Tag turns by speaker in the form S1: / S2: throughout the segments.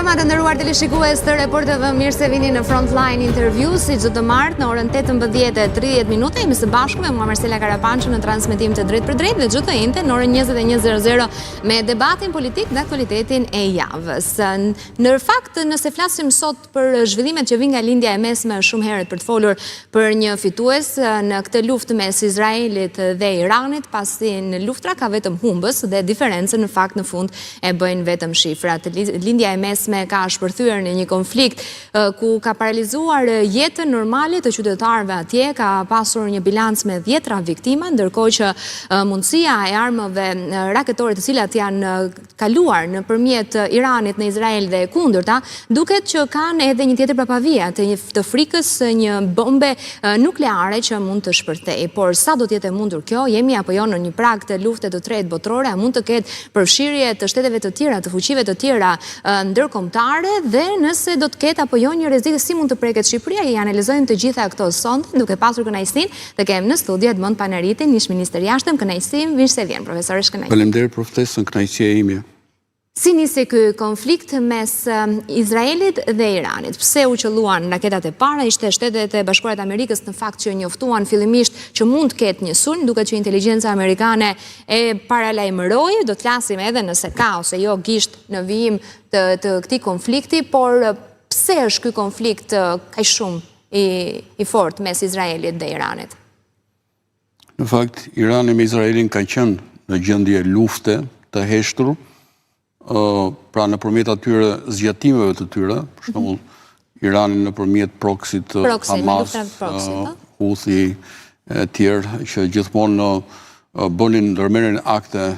S1: mbrëma të nderuar teleshikues të Reporteve, mirë se vini në Frontline Interview, si çdo martë në orën 18:30 jemi së bashku me mua Marcela Karapançi në transmetim të drejt për drejt dhe çdo njëte në orën 21:00 me debatin politik dhe aktualitetin e javës. Në fakt, nëse flasim sot për zhvillimet që vijnë nga lindja e mesme shumë herët për të folur për një fitues në këtë luftë mes Izraelit dhe Iranit, pasi në luftra ka vetëm humbës dhe diferencën në fakt në fund e bëjnë vetëm shifrat. Lindja e mesme ka shpërthyer në një konflikt ku ka paralizuar jetën normale të qytetarëve atje, ka pasur një bilanc me 10 viktima, ndërkohë që mundësia e armëve raketore të cilat janë kaluar nëpërmjet Iranit në Izrael dhe kundërta, duket që kanë edhe një tjetër prapavija të frikës, një bombe nukleare që mund të shpërthejë. Por sa do të jetë e mundur kjo, jemi apo jo në një prag të lufte të tretë botërore, a mund të ketë përfshirje të shteteve të tjera, të fuqive të tjera ndërkombëtare, dhe nëse do të ketë apo jo një rrezik si mund të preket Shqipëria. I analizojmë të gjitha këto sonte, duke pasur kënaqësinë të kem në studio Edmond Panaritin, ish ministër i jashtëm. Kënaqësi, mirë se vjen, profesor, është kënaqësi.
S2: Faleminderit për ftesën, kënaqësia e ime.
S1: Si nisi ky konflikt mes Izraelit dhe Iranit? Pse u qelluan raketat e para? Ishte Shtetet e Bashkuara të Amerikës në fakt që njoftuan fillimisht që mund të ketë një sulm, duke që inteligjenca amerikane e paralajmëroi. Do të flasim edhe nëse ka ose jo gisht në vijim të këtij konflikti, por pse është ky konflikt kaq shumë i fortë mes Izraelit dhe Iranit?
S2: Në fakt, Irani me Izraelin ka qenë në gjendje lufte të heshtur, pra nëpërmjet atyre zgjatimeve të tyre, për shembull Irani nëpërmjet proxyt Hamas, Houthi e tjerë që gjithmonë bënin ndërmerrjen akte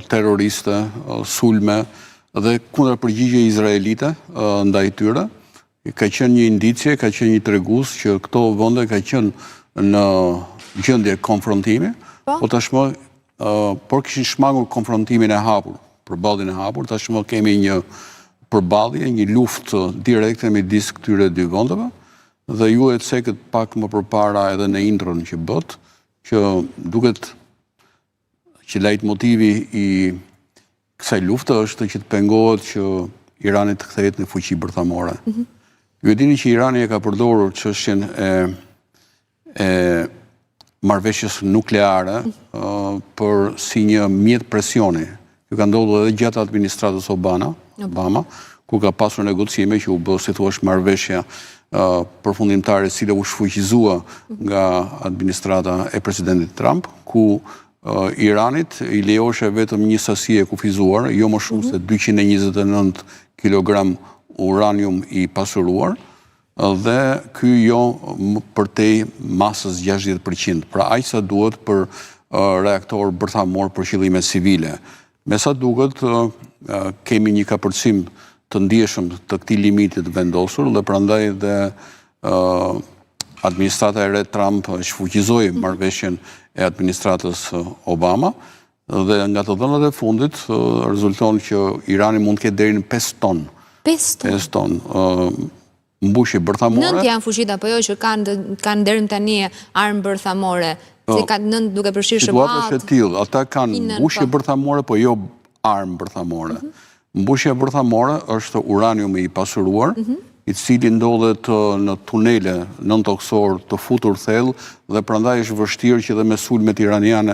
S2: terroriste, sulme dhe kundërpërgjigje izraelite ndaj tyre. Ka qenë një indicie, ka qenë një tregues që këto vende ka qenë në gjendje konfrontimi, po tashmë por kishin shmangur konfrontimin e hapur, përballjen e hapur, tashmë kemi një përballje, një luftë direkte midis këtyre dy vendeve, dhe ju e cekët pak më përpara edhe në intrën që bët, që duket që leitmotivi i kësaj lufte është që të pengohet që Irani të kthehet në fuqi bërthamore. Ju e dini që Irani e ka përdorur çështjen e marrëveshjes nukleare për si një mjet presioni. Ju ka ndodhur edhe gjatë administratës Obama, ku ka pasur negocime që u bë, si thua, marrëveshja përfundimtare, e cila u shfuqizua nga administrata e presidentit Trump, ku Iranit i lejohej vetëm një sasi e kufizuar, jo më shumë se 229 kg uranium i pasuruar, dhe ky jo përtej masës 60%, pra aq sa duhet për reaktor bërthamor për qëllime civile. Me sa duket, kemi një kapërcim të ndjeshëm të këtij limiti të vendosur, dhe prandaj dhe administrata e re Trump shfuqizoi marrëveshjen e administratës Obama, dhe nga të dhënat e fundit rezulton që Irani mund të ketë deri në 5 ton. 5 ton mbushje bërthamore.
S1: 9 janë fuqit apo jo që kanë deri tani armë bërthamore? Se ka 9 duke përfshirë shëbat.
S2: Situata është e tillë, ata kanë mbushje bërthamore, po jo armë bërthamore. Mbushja bërthamore është uraniumi i pasuruar, i cili ndodhet në tunele nëntoksor të futur thellë, dhe prandaj është vështirë që dhe me sulmet iraniane,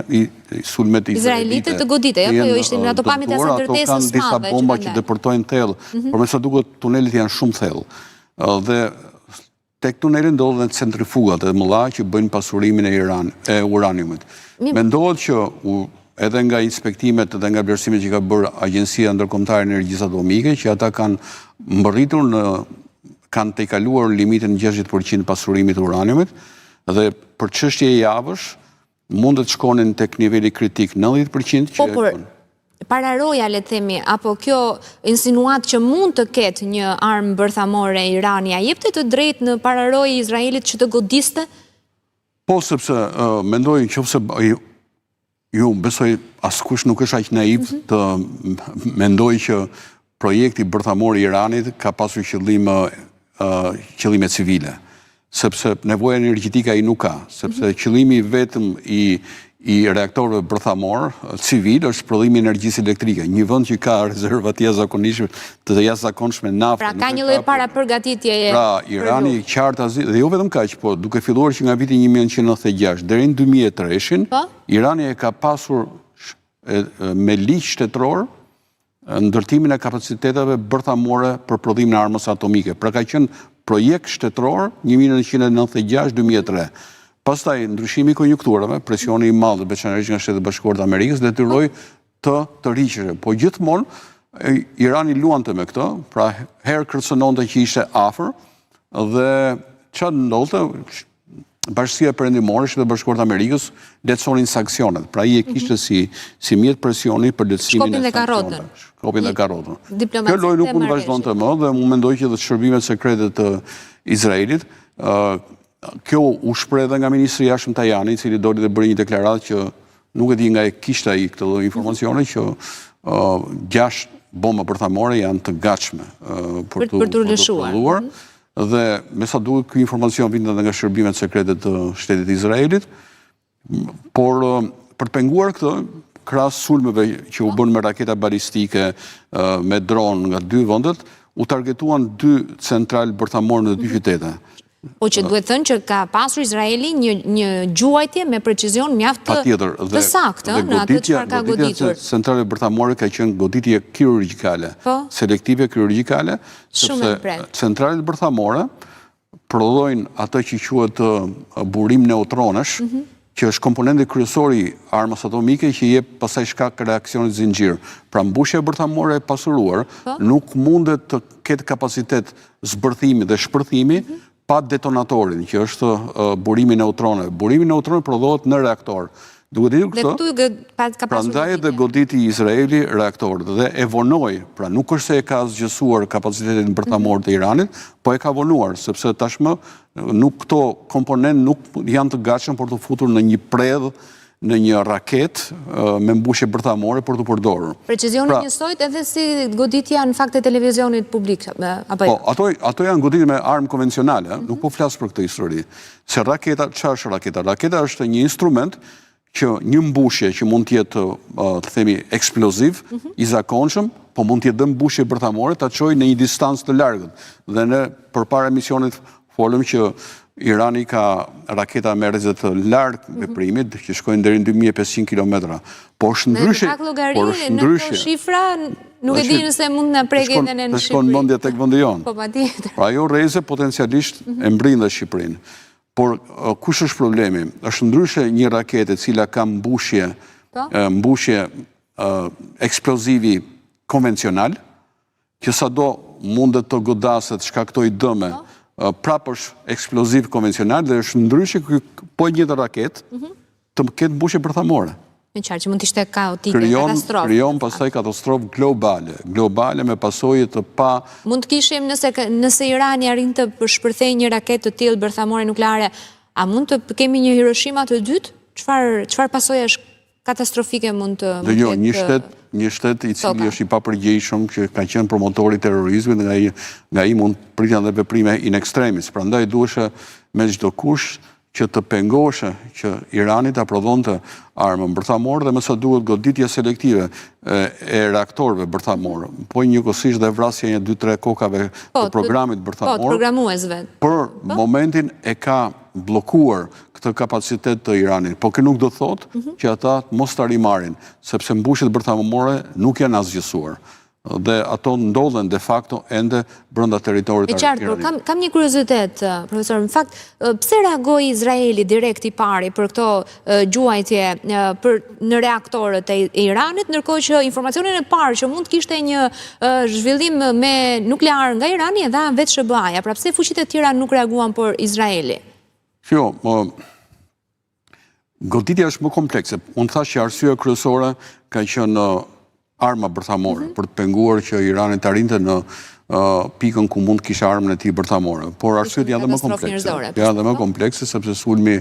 S2: sulmet
S1: izraelite të godite, apo jo ishin ato pamjet e asaj ndërtesës së madhe.
S2: Kanë disa bomba që depërtojnë thellë, por me sa duket tunelet janë shumë thellë. Dhe tek tunelit ndodhen centrifugat e mëdha që bëjnë pasurimin e uraniumit. Mendohet që edhe nga inspektimet dhe nga vlerësimet që ka bërë Agjencia Ndërkombëtare e Energjisë Atomike, që ata kanë mbërritur kanë tejkaluar limitin 60% pasurimit të uraniumit, dhe për çështje e javësh mund të shkonin tek niveli kritik 90% që
S1: pararoja, le të themi, apo kjo insinuat që mund të ketë një armë bërthamore Irani, a jepte të drejtë në pararojë Izraelit që të godiste?
S2: Po, sepse mendoj nëse ju besoj askush nuk është aq naiv të mendoj që projekti bërthamor i Iranit ka pasur qëllime civile. Sepse nevoja energjetike ai nuk ka, sepse qëllimi vetëm i i reaktorëve bërthamor civil është prodhimi i energjisë elektrike. Një vend që ka rezerva të jashtëzakonshme nafte.
S1: Pra ka një lloj parapërgatitjeje.
S2: Pra Irani qartë dhe jo vetëm kaq, po duke filluar që nga viti 1996 deri në 2003, Irani e ka pasur me ligj shtetëror ndërtimin e kapaciteteve bërthamore për prodhimin e armës atomike. Pra ka qenë projekt shtetëror 1996-2003. Pastaj ndryshimi i konjunkturave, presioni i madh veçanërisht nga Shtetet Bashkuara të Amerikës detyroi të rriqej. Po gjithmonë Irani luante me këtë, pra herë kërcënonte që ishte afër dhe çfarë ndodhte, Bashkia Perëndimore, Shtetet Bashkuara të Amerikës lehtësonin sanksionet. Pra ai e kishte si mjet presioni për lehtësimin e sanksioneve. Shkopin dhe karrotën. Kjo lojë nuk mund vazhdonte më dhe unë mendoj që dhe shërbimet sekrete të Izraelit kjo u shpreh edhe nga ministri i jashtëm Tajani, i cili doli dhe bëri një deklaratë që nuk e di nga e kishte ai këtë informacione që 6 bomba bërthamore janë të gatshme për të prodhuar. Dhe me sa duket ky informacion vjen edhe nga shërbimet sekrete të shtetit të Izraelit, por për të penguar këtë, krahas sulmeve që u bën me raketa balistike, me dron nga 2 vendet, u targetuan 2 centralë bërthamore në 2 qytete.
S1: Po që duhet thënë që ka pasur Izraeli një gjuajtje me precizion mjaft të saktë në atë çfarë ka goditur.
S2: Centrale bërthamore ka qenë goditje kirurgjikale, selektive kirurgjikale, sepse centralet bërthamore prodhojnë atë që quhet burim neutronesh, që është komponenti kryesor i armës atomike që jep pastaj shkak reaksionit zinxhir. Pra mbushja bërthamore e pasuruar nuk mundet të ketë kapacitet zbërthimi dhe shpërthimi pa detonatorin, që është burimi neutroneve. Burimi neutroneve prodhohet në reaktor. Duhet ditur këtë, prandaj edhe goditi Izraeli reaktorët dhe e vonoi, pra nuk është se e ka zgjësuar kapacitetin bërthamor të Iranit, po e ka vonuar, sepse tashmë nuk këto komponent nuk janë të gatshëm për të futur në një predh, në një raket me mbushje bërthamore për të përdorur.
S1: Precizioni njësojt edhe si goditja në fakt e televizionit publik, apo jo?
S2: Po, ato janë goditje me armë konvencionale, nuk po flas për këtë histori. Se raketa, çfarë është raketa? Raketa është një instrument që një mbushje që mund të jetë, të themi, eksploziv, i zakonshëm, po mund të jetë dhe mbushje bërthamore, ta çojë në një distancë të largët. Dhe ne përpara emisionit folëm që Irani ka raketa me rrezet të lartë veprimit që shkojnë deri në 2500 kilometra. Po është ndryshe.
S1: Në këto shifra nuk e di nëse mund na prek edhe në Shqipëri.
S2: Shkon mendja tek vendi jon.
S1: Po patjetër.
S2: Pra ajo rreze potencialisht e mbrin dhe Shqipërinë. Por kush është problemi? Është ndryshe një raketë e cila ka mbushje eksplozivi konvencional, që sado mundet të godaset, shkaktoj dëme, prap është eksploziv konvencional dhe është ndryshe po një të raket të ketë mbushje bërthamore.
S1: Në qarë që mund të ishte kaotike, katastrofë.
S2: Krijon pastaj katastrofë globale me pasojë të pa...
S1: Mund të kishim nëse Irani arrin të shpërthejë një raketë të tillë bërthamore nukleare, a mund të kemi një Hiroshima të dytë? Çfarë pasojë është katastrofike mund të ketë?
S2: Një shtet i cili është i papërgjegjshëm, që ka qenë promotori i terrorizmit, nga ai mund pritën dhe veprime in extremis. Prandaj duheshe me çdo kush që të pengoheshe që Irani ta prodhonte armën bërthamore dhe me sa duhet goditje selektive e reaktorëve bërthamor. Po njëkohësisht dhe vrasja një 2-3 kokave të programit bërthamor.
S1: Po, të programuesve.
S2: Për momentin e ka bllokuar këtë kapacitet të Iranit, po kë nuk do thotë që ata mos ta rimarrin, sepse mbushjet bërthamore nuk janë asgjësuar. Dhe ato ndodhen de facto ende brenda territorit të Iranit.
S1: Kam një kuriozitet, profesor, në fakt, pse reagoi Izraeli direkt i pari për këto gjuajtje në reaktorët e Iranit, ndërkohë që informacionin e parë që mund të kishte një zhvillim me nuklear nga Irani e dha vetë SBA-ja, pra pse fuqitë e tjera nuk reaguan por Izraeli?
S2: Jo, goditja është më komplekse. Unë thash që arsyeja kryesore ka qenë arma bërthamore, për të penguar që Irani të arrinte në pikën ku mund kisha armën e tij bërthamore. Por arsyet janë dhe më komplekse. Janë dhe më komplekse, sepse sulmi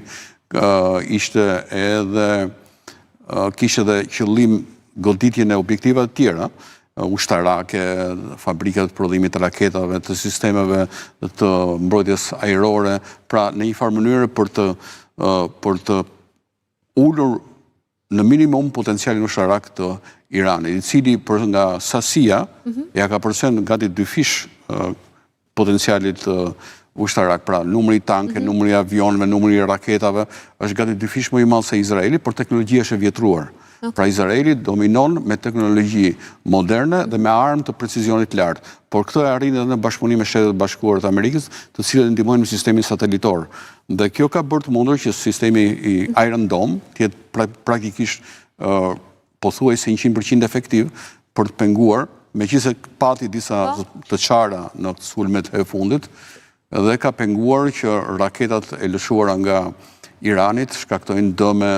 S2: ishte edhe kishte edhe qëllim goditjen e objektive të tjera, ushtarake, fabrikat të prodhimit të raketave, të sistemeve të mbrojtjes ajrore, pra në një farë mënyrë për të ulur në minimum potencialin ushtarak të Iranit, i cili për nga sasia ja ka përsen gati 2 fish potencialit ushtarak, pra numri tanke, numri avionëve, numri raketave, është gati 2 fish më i madh se Izraeli, por teknologjia është e vjetruar. Pra Izraeli dominon me teknologji moderne dhe me armë të precizionit lartë, por këtë e arrin edhe në bashkëpunim me Shtetet Bashkuara të Amerikës, të cilët ndihmojnë në sistemin satelitor. Dhe kjo ka bërë të mundur që sistemi i Iron Dome të jetë praktikisht pothuajse 100% efektiv për të penguar, meqenëse pati disa të çara në sulmet e fundit, dhe ka penguar që raketat e lëshuara nga Iranit shkaktojnë dëme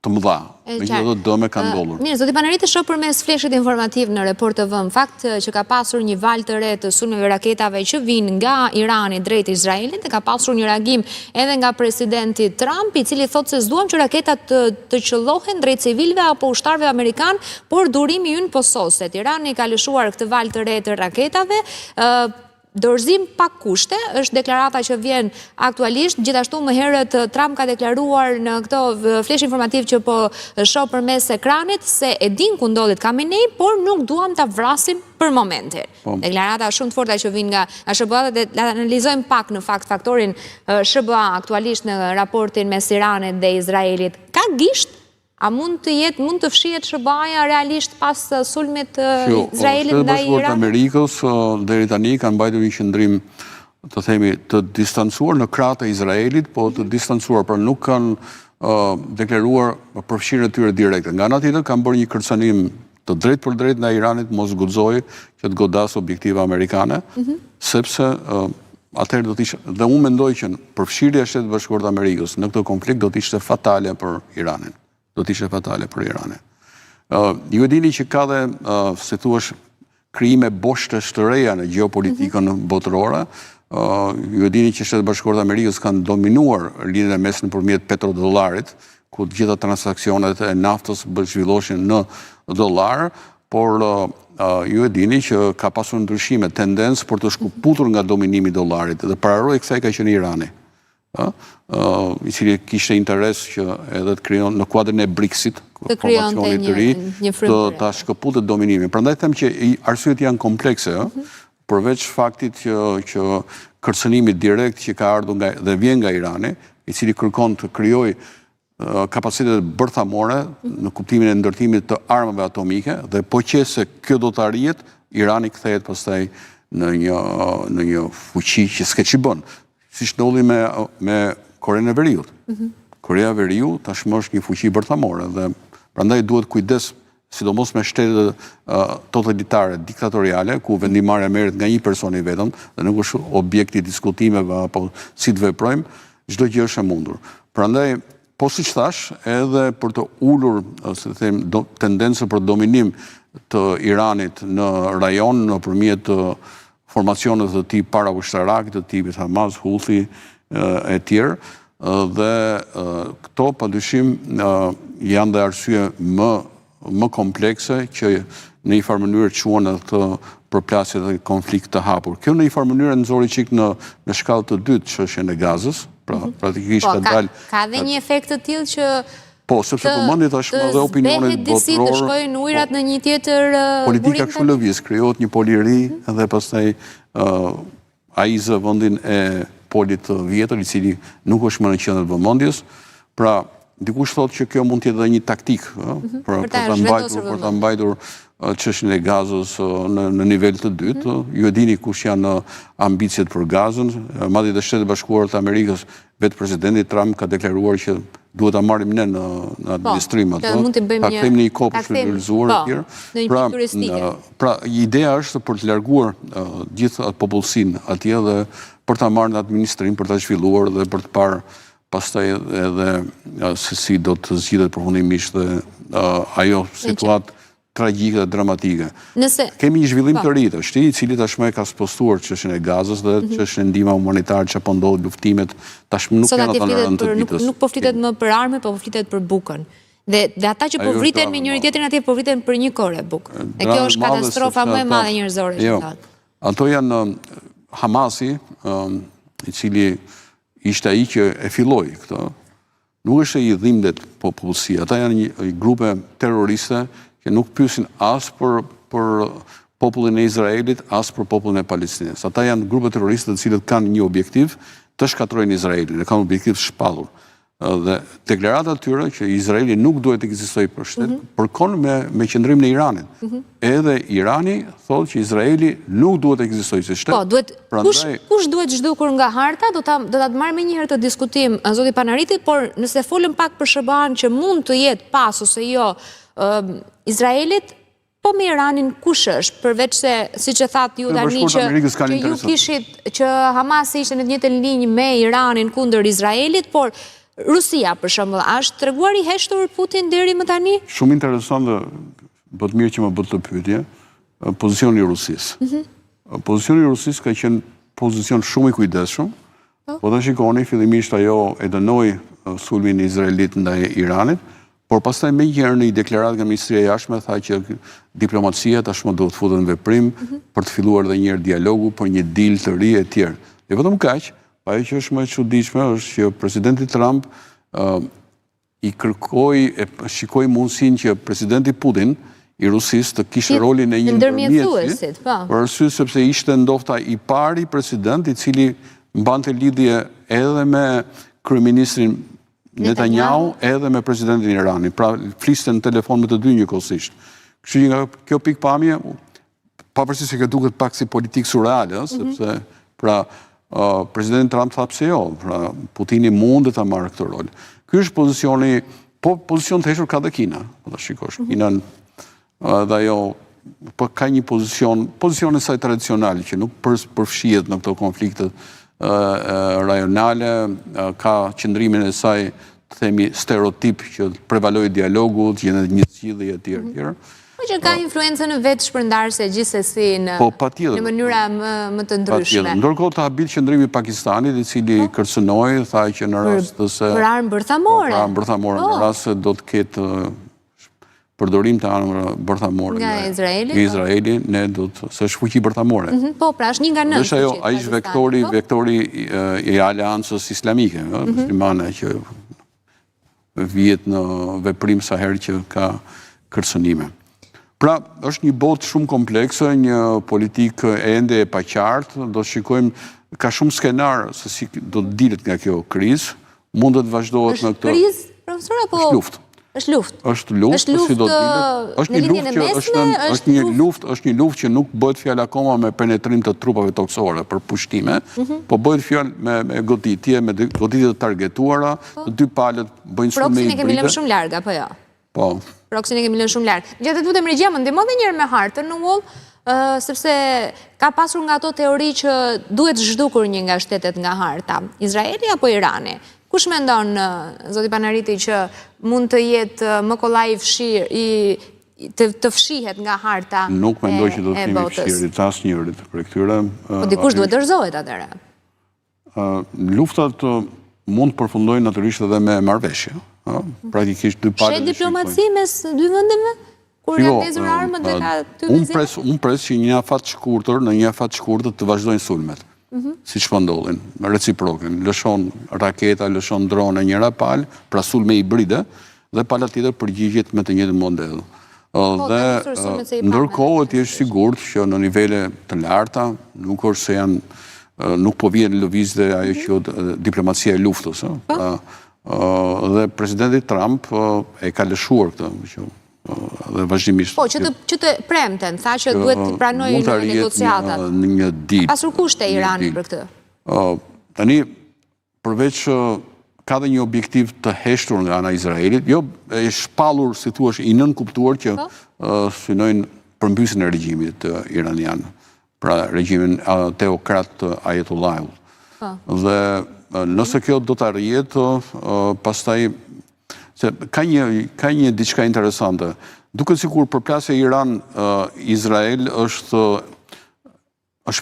S2: të mëdha, megjithatë dëme kanë ndodhur.
S1: Mirë, zoti Panariti, shoh përmes fleshit informativ në Report TV, në fakt që ka pasur një valë të re të sulmeve raketave që vinë nga Irani drejt Izraelit, dhe ka pasur një reagim edhe nga presidenti Trump, i cili thotë se s'duam që raketat të qëllohen drejt civilëve apo ushtarëve amerikan, por durimi ynë po soset. Irani ka lëshuar këtë valë të re të raketave. Dorëzim pa kushte është deklarata që vjen aktualisht, gjithashtu më herët Trump ka deklaruar në këto flesh informativ që po shoh përmes ekranit se e din ku ndodhet Khamenei, por nuk duam ta vrasim për momentin. Deklarata shumë të forta që vjen nga SBA, dhe analizojmë pak në fakt faktorin SBA aktualisht në raportin mes Iranit dhe Izraelit. Ka gisht? A mund të fshihet SBA-ja realisht pas sulmit Izraelit ndaj
S2: Iranit? Amerikës deri tani kanë mbajtur një qëndrim, të themi, të distancuar në krah të Izraelit, po të distancuar, por nuk kanë deklaruar përfshirjen e tyre direkte. Nga ana tjetër kanë bërë një kërcënim të drejtë për drejtë ndaj Iranit, mos guxojë që të godas objektiva amerikane, sepse atëherë do të ishte, dhe unë mendoj që përfshirja e Shtetit Bashkuar të Amerikës në këtë konflikt do të ishte fatale për Iranin. Do të ishte fatale për Iranin. Ju e dini që ka dhe, si thuash, krijime boshte të reja në gjeopolitikën botërore. Ju e dini që Shtetet Bashkuara të Amerikës kanë dominuar lidhjen e mes nëpërmjet petrodollarit, ku të gjitha transaksionet e naftës zhvilloshin në dollar, por ju e dini që ka pasur ndryshime, tendencë për të shkëputur nga dominimi i dollarit, dhe pararoj kësaj ka qenë Irani, i cili kishte interes që edhe të krijon në kuadrin e BRICS-it, formacionit të ri, të ta shkëputet dominimin. Prandaj them që arsyet janë komplekse, përveç faktit që kërcënimi direkt që ka ardhur dhe vjen nga Irani, i cili kërkon të krijojë kapacitetet bërthamore në kuptimin e ndërtimit të armëve atomike, dhe po qëse kjo do të arrihet, Irani kthehet pastaj në një fuqi që s'ka ç'i bën. Siç ndodhi me Korenë e Veriut. Korea e Veriut tashmë është një fuqi bërthamore, dhe prandaj duhet kujdes, sidomos me shtetet totalitare, diktatoriale, ku vendimarrja merret nga një person i vetëm dhe nuk është objekt i diskutimeve apo si të veprojmë, çdo gjë është e mundur. Prandaj, po siç thash, edhe për të ulur, si të them, tendencën për dominim të Iranit në rajon nëpërmjet formacionet të tip para-ushtarak, të tipit Hamas, Houthi e tjerë, dhe këto padyshim janë dhe arsye më komplekse që në një farë mënyrë quhen atë përplasje dhe konflikt të hapur. Kjo në një farë mënyrë nxori çik në shkallë të dytë çështjen e Gazës, pra pratikisht ka dalë.
S1: Ka dhe një efekt të tillë që
S2: po, sepse përmendi tashmë dhe opinionet
S1: botëror, të shkojnë ujrat në një tjetër
S2: politika kështu lëviz, krijohet një pol i ri, dhe pastaj ai zë vendin e polit të vjetër, i cili nuk është më në qendër të vëmendjes. Pra, dikush thotë që kjo mund të jetë edhe një taktik për ta mbajtur çështjen e Gazës në nivel të dytë. Ju e dini kush janë ambicet për Gazën, madje edhe Shtetet Bashkuara të Amerikës, vetë presidenti Trump ka deklaruar që duhet ta marrim ne në administrim atë, ta kthejmë në një kopë shpërzuar e tjerë. Pra, ideja është për të larguar gjithë atë popullsinë atje dhe për ta marrë në administrim, për ta zhvilluar dhe për të parë pastaj edhe se si do të zgjidhet përfundimisht dhe ajo situatë tragjike dhe dramatike. Kemi një zhvillim të ri të i cili tashmë ka spostuar çështjen e Gazës dhe çështjen e ndihmës humanitare që po ndodh, luftimet tashmë nuk janë ato në rënd të ditës.
S1: Nuk po flitet më për armë, po flitet për bukën. Dhe ata që po vriten me njëri tjetrin atje po vriten për një kore bukë. E kjo është katastrofa më e madhe njerëzore që thotë.
S2: Ato janë Hamasi, i cili ishte ai që e filloi këtë, nuk është e i dhimbjet popullsia. Ata janë një grupe terroriste që nuk pyesin as për popullin e Izraelit, as për popullin e Palestinës. Ata janë grupe terroriste të cilët kanë një objektiv të shkatrojnë Izraelin, e kanë objektiv shpallur. Dhe deklarata tyre që Izraeli nuk duhet të ekzistojë për shtet, përkon me qëndrimin e Iranit. Edhe Irani thotë që Izraeli nuk duhet të ekzistojë si shtet.
S1: Po, kush duhet zhdukur nga harta, do ta marrë me njëherë të diskutim, zoti Panariti, por nëse folëm pak për SBA-n që mund të jetë pas ose jo Izraelit, po me Iranin kush është, përveç se, si që thatë ju tani që ju kishit që Hamasi ishte në të njëjtën linjë me Iranin kundër Izraelit, por Rusia, për shembull, është treguar i heshtur Putin deri më tani?
S2: Shumë interesant dhe bëtë mirë që më bëtë të pyetje, pozicioni i Rusisë. Pozicioni i Rusisë ka qenë pozicion shumë i kujdesshëm, po të shikoni, fillimisht ajo e dënoi sulmin izraelit ndaj Iranit, por pastaj me njëherë në i deklaratë nga Ministria e Jashtme tha që diplomacia tashmë do të futet në veprim për të filluar edhe një herë dialogu për një deal të ri e tjerë. Dhe vetëm kaq, ajo që është më e çuditshme është që presidenti Trump i shikoi mundësinë që presidenti Putin i Rusisë të kishte rolin e një ndërmjetësi, për arsye sepse ishte ndofta i pari president i cili mbante lidhje edhe me kryeministrin Netanyahu edhe me presidentin e Iranit. Pra fliste në telefon me të dy njëkohësisht. Kështu që nga kjo pikpamje, pavarësisht se kjo duket pak si politikë surreale, sepse pra presidenti Trump tha pse jo, pra Putini mund të ta marrë këtë rol. Ky është pozicioni, po pozicion të heshtur ka dhe Kina, po ta shikosh. Kina dhe ajo ka një pozicion e saj tradicionale që nuk përfshihet në këto konfliktet rajonale, ka qëndrimin e saj, të themi, stereotip që prevaloj dialogut, që në një zgjidhje e tjerë.
S1: Po që ka influencën në vetë shpërndarëse gjithsesi në mënyra më të ndryshme.
S2: Ndërkohë të habil qëndrimi Pakistanit, i cili kërcënoi, tha që në rast se...
S1: Për armë bërthamore.
S2: Për armë bërthamore, në rast se do të ketë përdorim të armë bërthamore
S1: nga
S2: Izraeli, ne do të... se është fuqi bërthamore.
S1: Po, pra është një nga nënë fuqi.
S2: A ishtë vektori i aleancës islamike, muslimane, që vjet në veprim sa herë që ka kërcënime. Pra, është një botë shumë komplekse, një politikë ende e paqartë, do shikojmë, ka shumë skenar se si do të dilet nga kjo krizë, mund të vazhdohet në këtë...
S1: Është krizë, profesor, apo...
S2: është luft.
S1: Është luft.
S2: Është luft, si do të dilet.
S1: Në linjën e mesme,
S2: është një luft që nuk bëhet fjalë akoma me penetrim të trupave toksore për pushtime, po bëhet fjalë me goditje, me goditje të targetuara, të dy palët bëjnë shumë me
S1: Proksin e kemi lënë shumë larg, apo jo?
S2: Po.
S1: Proksin e kemi lënë shumë larg. Gjatë lutem regjia më ndihmo edhe një herë me hartën në ull, sepse ka pasur nga ato teori që duhet zhdukur një nga shtetet nga harta, Izraeli apo Irani. Kush mendon, zoti Panariti, që mund të jetë më kollaj të fshihet nga harta e botës?
S2: Nuk mendoj që do të kemi fshirit asnjërit për këtyre.
S1: Po dikush duhet dorëzohet atëherë.
S2: Luftat mund të përfundojnë natyrisht edhe me marrëveshje. Praktikisht dy palët.
S1: Shet diplomaci mes dy vendeve? Kur janë ndezur armët dhe ka ty vizit?
S2: Unë pres që një afat shkurtër, në një afat shkurtër të vazhdojnë sulmet. Si që pëndodhin, reciprokin, lëshon raketa, lëshon drone njëra palë, pra sulme hibride, dhe pala tjetër përgjigjet me të njëjtin model. Dhe ndërkohë të jesh sigurt që në nivele të larta, nuk është se janë, nuk po vjen lëvizje ajo që diplomacia e luftës. Dhe presidenti Trump e ka lëshuar këtë, dhe vazhdimisht.
S1: Po, që të premten, tha që duhet të pranojë në negociatat.
S2: Një deal.
S1: Pasur kushte Irani për këtë?
S2: Tani, përveç ka dhe një objektiv të heshtur nga ana Izraelit, jo e shpallur, si thua, i nënkuptuar që synojnë përmbysjen e regjimit iranian, pra regjimin teokrat të Ajetullahut. Dhe nëse kjo do të arrihet, pastaj ka një diçka interesante. Duket sikur përplasja Iran-Izrael është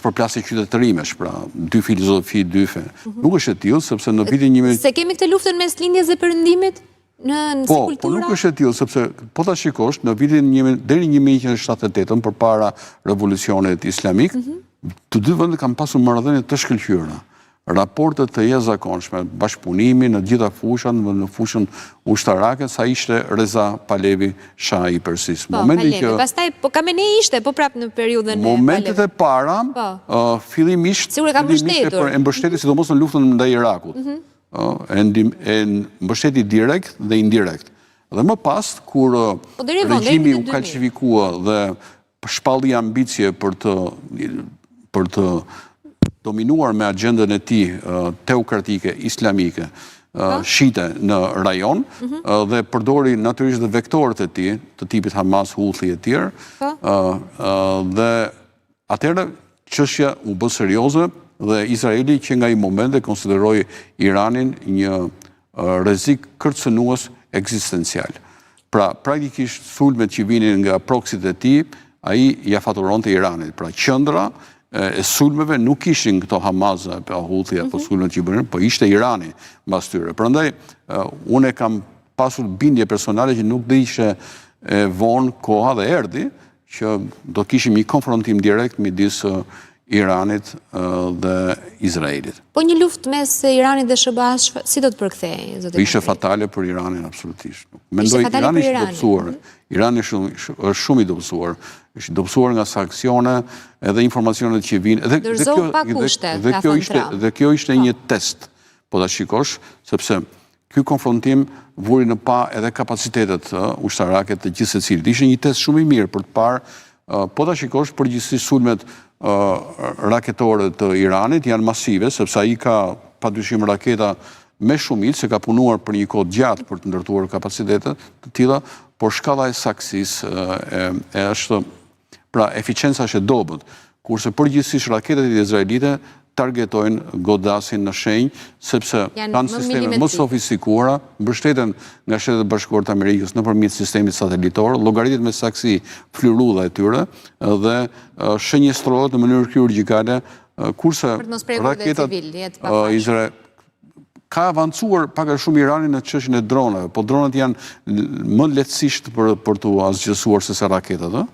S2: përplasje qytetërimesh, pra dy filozofi, dy fe. Nuk është e tillë, sepse në vitin 1000...
S1: Se kemi këtë luftën mes lindjes dhe perëndimit në kultura?
S2: Po nuk është e tillë, sepse po ta shikosh në vitin deri 1978, përpara revolucionit islamik, të dy vendet kanë pasur marrëdhënie të shkëlqyera. raportet të jashtëzakonshme, bashkëpunimi në gjitha fushat, në fushën ushtarake, sa ishte Reza Pahlevi Shahi i Persisë.
S1: Pastaj, po Khamenei ishte, po prap në periudhën e
S2: momentet e para, fillimisht e mbështeti sidomos në luftën ndaj Irakut. E mbështeti direkt dhe indirekt. Dhe më pas, kur regjimi u kalqifikua dhe shpalli ambicje për të dominuar me agendën e tij teokratike, islamike, shite në rajon, dhe përdori natyrisht dhe vektorët e tij, të tipit Hamas, Houthi e tjerë, dhe atëherë çështja u bë serioze dhe Izraeli që nga i moment e konsideroi Iranin një rrezik kërcënues ekzistencial. Pra, praktikisht sulmet që vinin nga proksit e tij, ai ja faturonte Iranit. Pra, qendra e sulmeve nuk ishin këto Hamas apo Houthi apo sulmet që bënin, po ishte Irani mbas tyre. Prandaj unë kam pasur bindje personale që nuk do ishte vonë koha dhe erdhi që do kishim një konfrontim direkt midis Iranit dhe Izraelit.
S1: Po një luftë mes Iranit dhe SBA-s si do të përkthej?
S2: Ishte fatale për Iranin absolutisht. Mendoj Irani është dobësuar. Irani është shumë i dobësuar. Është dobësuar nga sankcione edhe informacionet që vinë.
S1: Dorëzoi pa kushte.
S2: Dhe kjo ishte një test, po ta shikosh, sepse ky konfrontim vuri në pa edhe kapacitetet ushtarake të gjithë secilit. Ishte një test shumë i mirë për të parë, po ta shikosh përgjithsisht sulmet raketore të Iranit janë masive, sepse ai ka padyshim raketa me shumicë, se ka punuar për një kohë gjatë për të ndërtuar kapacitetet të tilla, por shkalla e saksisë është, pra eficienca është e dobët, kurse përgjithsisht raketet izraelite targetojnë, godasin në shenjë, sepse kanë sisteme më sofistikuara, mbështeten nga Shtetet Bashkuara të Amerikës nëpërmjet sistemit satelitor, llogaritet me saksi flyrudha e tyre dhe shënjestrohet në mënyrë kirurgjikale, kurse raketat Izrael ka avancuar pak a shumë Irani në çështjen e dronave, po dronat janë më lehtësisht për të asgjësuar se sa raketat,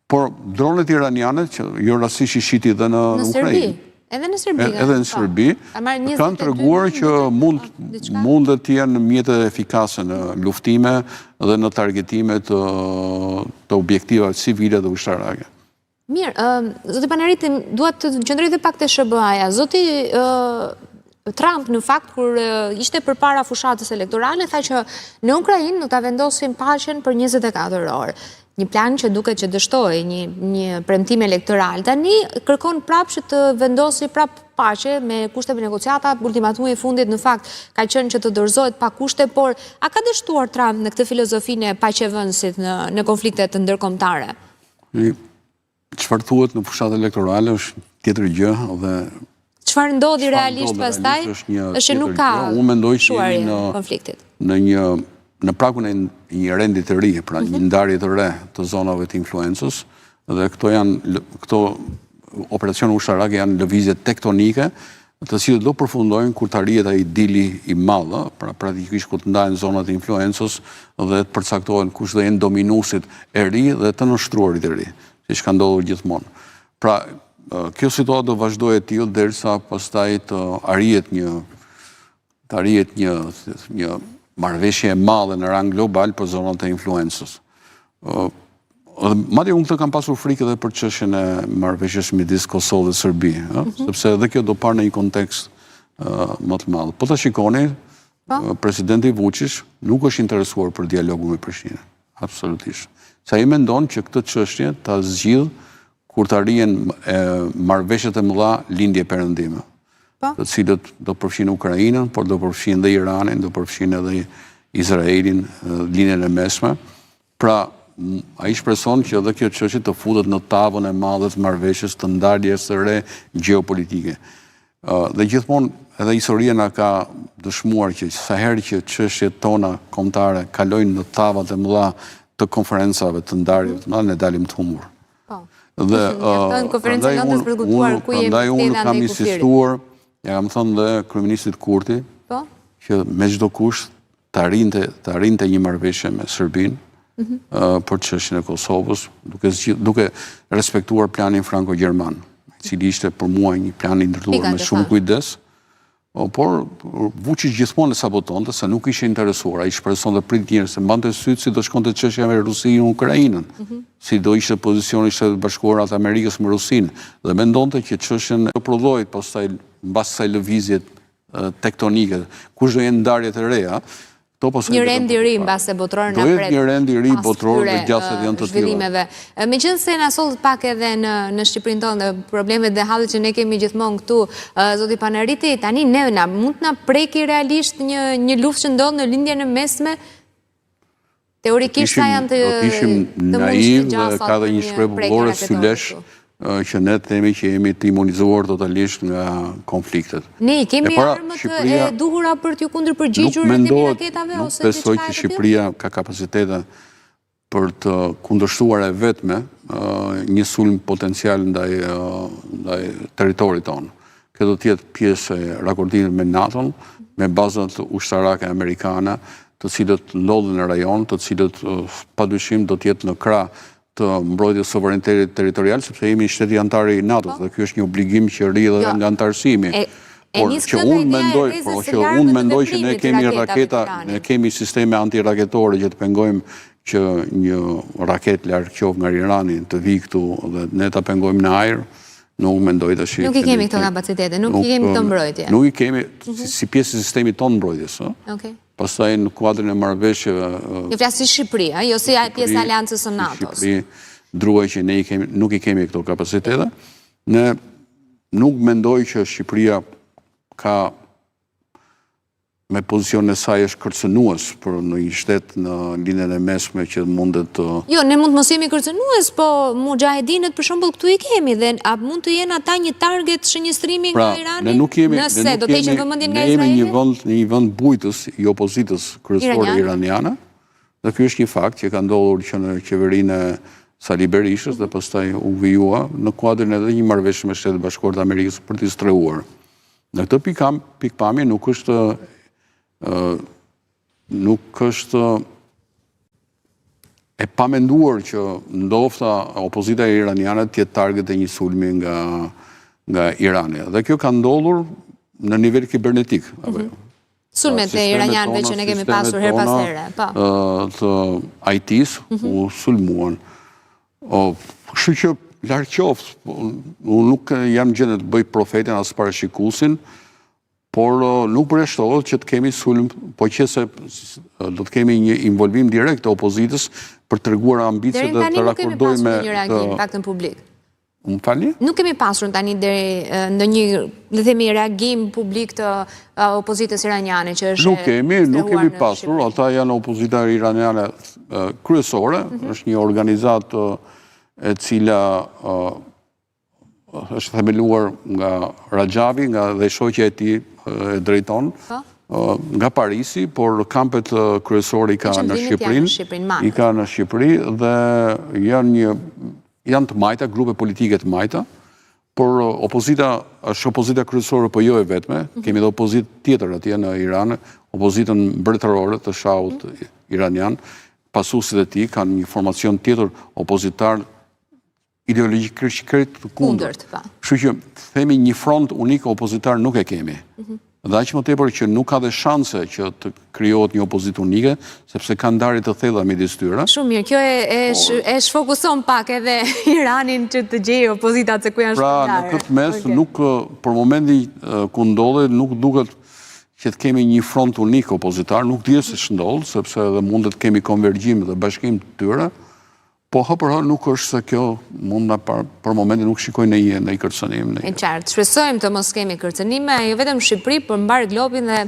S2: por dronet iraniane, që jo rastësisht i shiti dhe në Ukrainë.
S1: Edhe në Serbi.
S2: Edhe në Serbi, kanë treguar që mund të jenë mjete efikase në luftime dhe në targetime të objektivave civile dhe ushtarake.
S1: Mirë, zoti Panariti, duat të qëndroj dhe pak të SBA-ja. Zoti Trump, në fakt, kur ishte përpara fushatës elektorale, tha që në Ukrainë do ta vendosin paqen për 24 orë. Një plan që duket që dështoi një premtim elektoral. Tani kërkon prapë që të vendosi prapë paqe me kushte për negociata. Ultimatumi i fundit në fakt ka qenë që të dorëzohet pa kushte, por a ka dështuar Trump në këtë filozofinë e paqevendësit në konfliktet të ndërkombëtare?
S2: Çfarë thuhet në fushatë elektorale është tjetër gjë dhe
S1: çfarë ndodhi realisht pastaj është që nuk ka shuarje në konfliktit.
S2: Në prakun e një rendi të ri, pra një ndarje të re të zonave të influencës, dhe këto operacione ushtarake janë lëvizje tektonike, të cilët do përfundojnë kur të arrihet ai dili i madh, pra praktikisht kur të ndahen zonat e influencës dhe të përcaktohen kush do jenë dominuesit e ri dhe të nështruarit e ri, siç ka ndodhur gjithmonë. Pra, kjo situatë do vazhdojë e tillë derisa pastaj të arrihet një marrëveshje e madhe në rang global për zonat e influencës. Madje unë këtë kam pasur frikë edhe për çështjen e marrëveshjes midis Kosovës dhe Serbisë, sepse edhe kjo do parë në një kontekst më të madh. Po ta shikoni, presidenti Vučić nuk është interesuar për dialogun me Prishtinën, absolutisht. Sa i mendon që këtë çështje ta zgjidh kur të arrihen marrëveshjet e mëdha lindje perëndime, të cilët do përfshin Ukrainën, por do përfshin dhe Iranin, do përfshin edhe Izraelin, linjen e mesme. Pra, ai shpreson që edhe kjo çështje të futet në tavën e madhe të marrëveshjes të ndarjes së re gjeopolitike. Dhe gjithmonë edhe historia na ka dëshmuar që sa herë që çështjet tona kombëtare kalojnë në tavat e mëdha të konferencave të ndarjeve të mëdha, ne dalim të humbur. Dhe prandaj unë kam insistuar, ja kam thënë dhe kryeministit Kurti, që me çdo kusht të arrinte një marrëveshje me Serbinë për çështjen e Kosovës, duke respektuar planin franko-gjerman, i cili ishte për mua një plan i ndërtuar me shumë kujdes, por Vučić gjithmonë e sabotonte se nuk ishte interesuar, ai shpresonte prit njerëz se mbante syt si do shkonte çështja me Rusinë, Ukrainën, si do ishte pozicioni i Shtetit Bashkuar të Amerikës me Rusinë, dhe mendonte që çështjen e prodhoi pastaj mbas kësaj lëvizje tektonike, kush do jenë ndarjet e reja.
S1: Një rend i ri mbas e botror na pret.
S2: Një rend i ri botror dhe gjatë janë të
S1: tilla. Megjithëse na sollet pak edhe në Shqipërinë tonë problemet dhe hallet që ne kemi gjithmonë këtu, zoti Panariti, tani ne mund të na preki realisht një luftë që ndodh në lindjen e mesme? Teorikisht sa janë të
S2: ishim naiv dhe ka dhe një shpreh popullore sylesh që ne themi që jemi të imunizuar totalisht nga konfliktet.
S1: Ne i kemi armët e duhura për t'ju kundërpërgjigjur rëndimi raketave ose
S2: diçka e tillë? Nuk besoj që Shqipëria ka kapacitete për të kundërshtuar e vetme një sulm potencial ndaj territorit tonë. Kjo do të jetë pjesë e rakordimit me NATO-n, me bazat ushtarake amerikane, të cilët ndodhen në rajon, të cilët padyshim do të jetë në krah të mbrojtjes sovranitetit territorial, sepse jemi shteti antar i NATO-s dhe ky është një obligim që rri edhe nga antarësimi. Por që unë mendoj që ne kemi raketa, ne kemi sisteme antiraketore që të pengojmë që një raket larg qoftë nga Irani të vijë këtu dhe ne ta pengojmë në ajër. Nuk mendoj tash.
S1: Nuk i kemi këto kapacitete, nuk i kemi këtë mbrojtje.
S2: Nuk i kemi si pjesë e sistemit tonë mbrojtjes,
S1: Okej.
S2: Pastaj në kuadrin e marrëveshjeve.
S1: Jo flas si Shqipëri, jo si pjesë e aleancës së NATO-s.
S2: Shqipëri druaj që ne nuk i kemi këto kapacitete. Ne nuk mendoj që Shqipëria ka me pozicionin e saj është kërcënues për në një shtet në lindjen e mesme që mundet të...
S1: Jo, ne mund mos jemi kërcënues, po mujahedinët për shembull këtu i kemi dhe a mund të jenë ata një target shënjestrimi nga Irani? Nëse do të heqin vëmendjen nga Izraeli?
S2: Ne jemi një vend bujtës i opozitës kryesore iraniane, dhe ky është një fakt që ka ndodhur që në qeverinë e Sali Berishës dhe pastaj u vijua në kuadrin edhe një marrëveshje me Shtetet Bashkuara të Amerikës për t'i strehur. Në këtë pikpamje nuk është e pamenduar që ndofta opozita iraniane të jetë target e një sulmi nga Irani. Dhe kjo ka ndodhur në nivel kibernetik.
S1: Sulmet e iranianëve që ne kemi pasur her pas here.
S2: Të IT-s u sulmuan. Kështu që larg qoftë, unë nuk jam gjendje të bëj profetin as parashikuesin, por nuk përjashtohet që të kemi sulm, po qëse do të kemi një involvim direkt të opozitës për treguar ambicet dhe të rakordojmë me...
S1: Deri tani nuk kemi pasur një reagim faktën publik.
S2: Më falni?
S1: Nuk kemi pasur tani deri në një, le themi, reagim publik të opozitës iraniane që është
S2: Nuk kemi pasur, ata janë opozita iraniane kryesore, është një organizat e cila është themeluar nga Rajavi, dhe shoqja e tij e drejton nga Parisi, por kampet kryesore i ka në Shqipëri dhe janë të majta, grupe politike të majta, por opozita është opozita kryesore, po jo e vetme, kemi edhe opozitë tjetër atje në Iran, opozitën mbretërore të shahut iranian, pasuesit e tij kanë një formacion tjetër opozitar ideologjikisht të kundërt. Kështu që themi një front unik opozitar nuk e kemi. Dhe aq më tepër që nuk ka dhe shanse që të krijohet një opozitë unike, sepse ka ndarje të thella midis tyre.
S1: Shumë mirë, kjo e shfokuson pak edhe Iranin që të gjejë opozitat se ku janë shpërndarë.
S2: Pra, në këtë mes, nuk për momentin ku ndodhet, nuk duket që të kemi një front unik opozitar, nuk dihet se ç'ndodh, sepse edhe mund të kemi konvergjim dhe bashkim të tyre. Po hapërha nuk është se kjo mund na për momentin nuk shikoj në një kërcënim.
S1: E qartë, shpresojmë të mos kemi kërcënime, jo vetëm në Shqipëri, por mbar globin dhe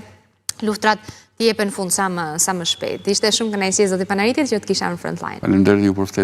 S1: luftrat të jepen fund sa më shpejt. Ishte shumë kënaqësi zoti Panaritit që të kisha në Frontline.
S2: Faleminderit ju për ftesën.